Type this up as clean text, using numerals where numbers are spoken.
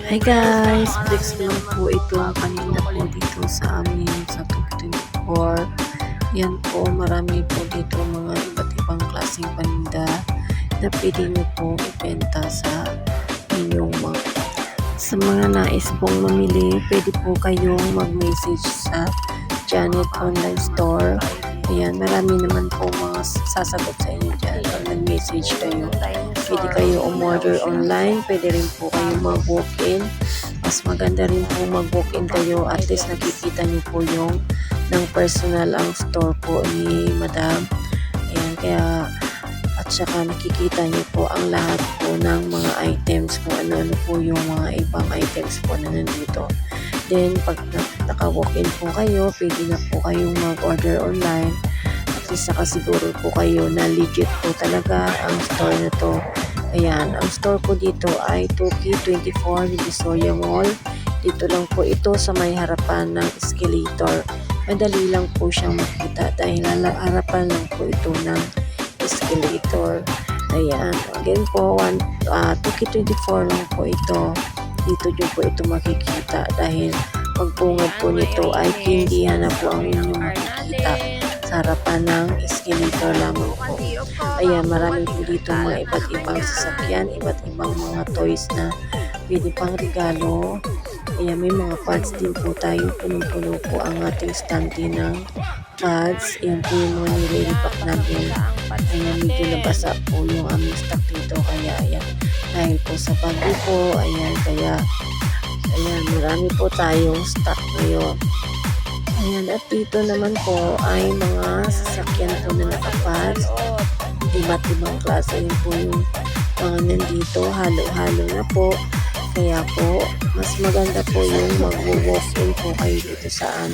Hi guys! Flex ko lang po ito kanina po dito sa amin sa 2024. Yan po, marami po dito mga iba't ibang klaseng paninda na pwede nyo po ibenta sa inyong mga nais pong mamili. Pwede po kayong mag-message sa Janet Online Store. Ayan, marami naman po mga sasagot sa inyo dyan. Pag nag-message kayo, pwede kayo umorder online, pwede rin po kayo mag-walk-in. Mas maganda rin po mag-walk-in kayo, at least nakikita nyo po yung ng personal ang store po ni Madam. Ayan, kaya at saka nakikita nyo po ang lahat po ng mga items, kung ano-ano po yung mga ibang items po na nandito. Then, pag naka-walk-in po kayo, pwede na po kayong mag-order online. At least nakasiguro po kayo na legit po talaga ang store na to. Ayan, ang store po dito ay 2K24 Divisoria Mall. Dito lang po ito sa may harapan ng escalator. Madali lang po siyang makita dahil harapan lang po ito ng escalator. Ayan, again po, 2K24 lang po ito. Dito nyo po ito makikita dahil pagbungad po nito ay tindihan na po ang inyong makikita sa harapan ng escalator lamang po. Ayan, marami po dito mga iba't ibang sasakyan, iba't ibang mga toys na pwede pang regalo. Ayan, may mga pads din po tayo. Punong-puno po ang ating stante ng pads. Ayan po yung mga nililipak natin. Ayan, medyo nabasa po yung aming stock dito. Kaya ayan, dahil po sa bagyo po, ayan, kaya ayan, marami po tayong stock ngayon. Ayan, at dito naman po ay mga sasakyan po na nakapads. Iba't ibang klase rin po yung mga nandito. Halo-halo na po. Kaya po, mas maganda po yung mag-walk-in po kayo dito sa